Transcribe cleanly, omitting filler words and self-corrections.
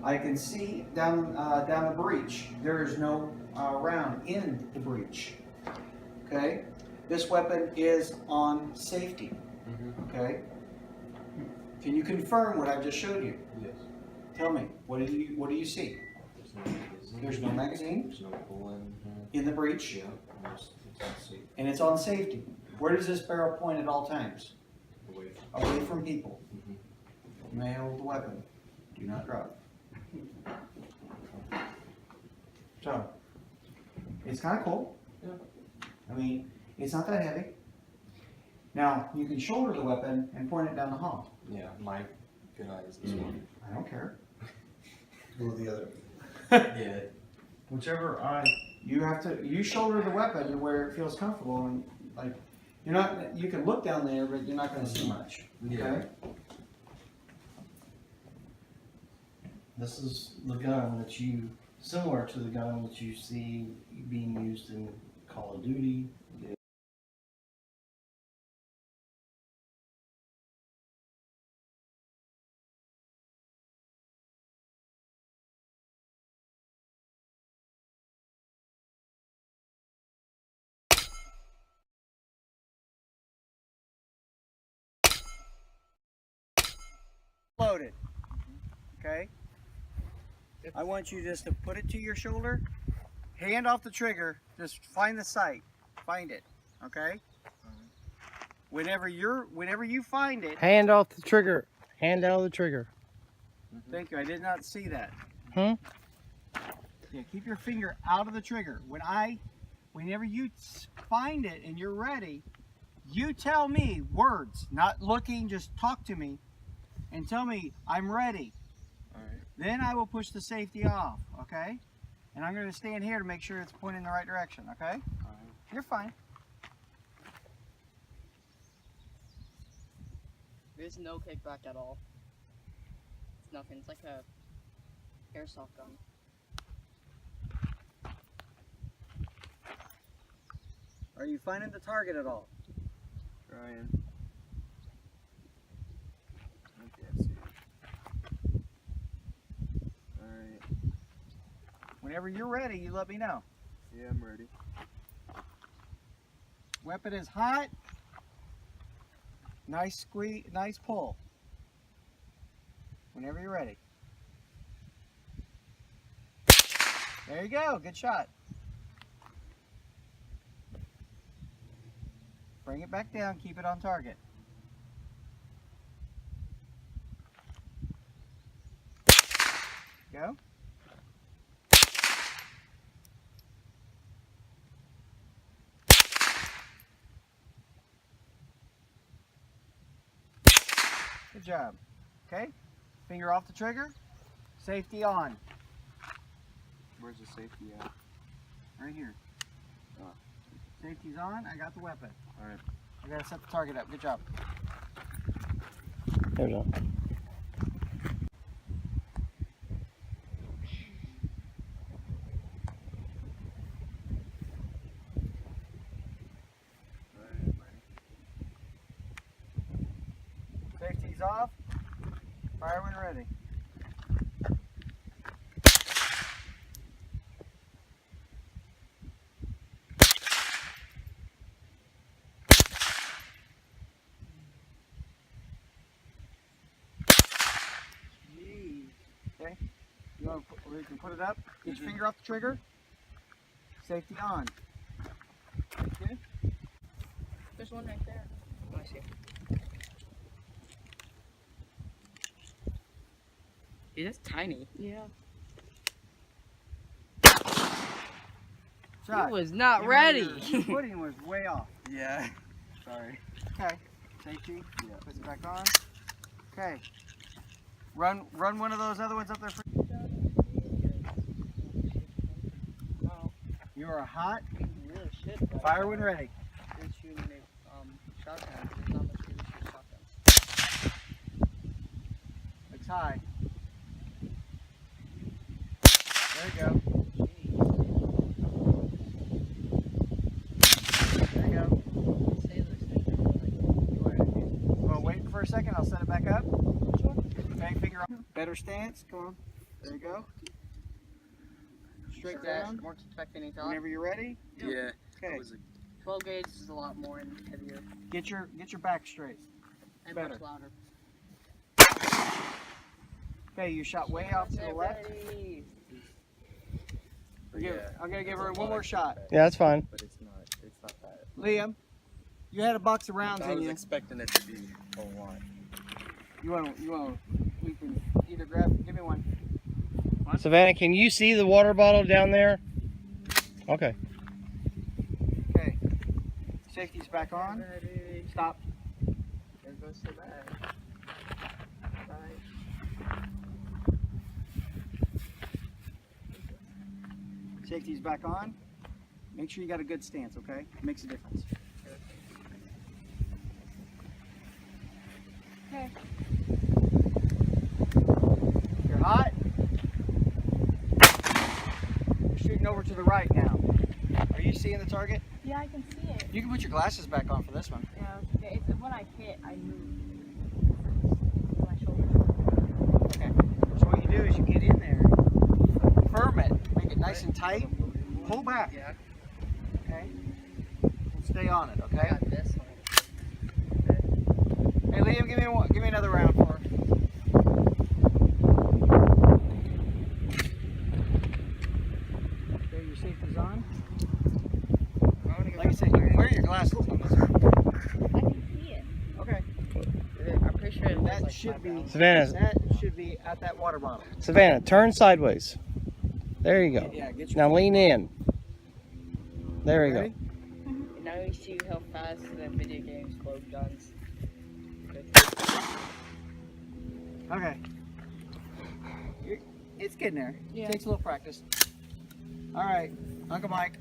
I can see down the breech. There is no round in the breech. Okay, this weapon is on safety. Okay, can you confirm what I just showed you? Yes. Tell me, what do you see? There's no magazine. There's no bullet in the breech. Yeah, it's on safety. And it's on safety. Where does this barrel point at all times? Away From people. You may hold the weapon. Do not drop. So, it's kind of cool. Yeah. I mean, it's not that heavy. Now, you can shoulder the weapon and point it down the hall. Yeah, my good eye is this one. I don't care. Go the other. Yeah. Whichever eye, you shoulder the weapon to where it feels comfortable, and like, you can look down there, but you're not going to see much. Okay? Yeah. This is the gun that similar to the gun that you see being used in Call of Duty. Loaded. Okay? I want you just to put it to your shoulder, hand off the trigger, just find the sight. Find it. Okay? Whenever you find it. Hand off the trigger. Hand out of the trigger. Thank you. I did not see that. Hmm? Yeah, keep your finger out of the trigger. Whenever you find it and you're ready, you tell me words, not looking, just talk to me and tell me I'm ready. All right. Then I will push the safety off, okay? And I'm going to stand here to make sure it's pointing in the right direction, okay? All right. You're fine. There's no kickback at all. It's nothing. It's like a airsoft gun. Are you finding the target at all? Trying. Okay, I see it. All right. Whenever you're ready, you let me know. Yeah, I'm ready. Weapon is hot. Nice squeeze, nice pull. Whenever you're ready. There you go, good shot. Bring it back down, keep it on target. Go. Good job. Okay, finger off the trigger, safety on. Where's the safety at? Right here. Oh. Safety's on, I got the weapon. All right. I gotta set the target up, good job. There's one. Safety's off, fire when ready. Okay, we can put it up, get your finger off the trigger, safety on. Okay. There's one right there. Oh, I see. Dude, that's tiny. Yeah. Shot. He was not Even ready. though your footing was way off. Yeah. Sorry. Okay, safety, Yeah. put it back on. Okay, run one of those other ones up there for you are hot, Really shit. fire when ready. They're shooting shotguns. There's not much to shoot shotguns. It's high. There you go. There you go. Well, wait for a second. I'll set it back up. Okay, finger up. Better stance. Come on. There you go. Straight Sure, down. Weren't expecting any thought. Whenever you're ready. Yeah. Okay. 12 gauge is a lot more and heavier Get your back straight. and Better. much louder. Okay, you shot way off to the left. Ready. I'm gonna give her one more shot. Yeah, that's fine. But it's not that. Liam, you had a box of rounds I in was you. expecting it to be a lot. You want we can either grab, give me one. Savannah, can you see the water bottle down there? Okay. Okay. Safety's back on. Ready. Stop. There goes the bag. Right. Safety's back on. Make sure you got a good stance, okay? It makes a difference. Okay. You're hot. You're shooting over to the right now. Are you seeing the target? Yeah, I can see it. You can put your glasses back on for this one. Yeah, okay. It's, when I hit, I moved my shoulder. Okay. So what you do is you get in there, firm it, make it nice and tight, pull back. Yeah. Okay. And stay on it. I Okay. got this one. Hey Liam, give me another round for her. Okay, your safety's on. Like I said, you can wear your glasses on this one. I can see it. Okay. I'm pretty sure it looks That like should be Savannah, that should be at that water bottle. Savannah, turn sideways. There you go. Yeah, get your Now lean in. There you go. Ready? Now you see how fast the video games load guns. Okay. It's getting there. Yeah. Takes a little practice. All right, Uncle Mike.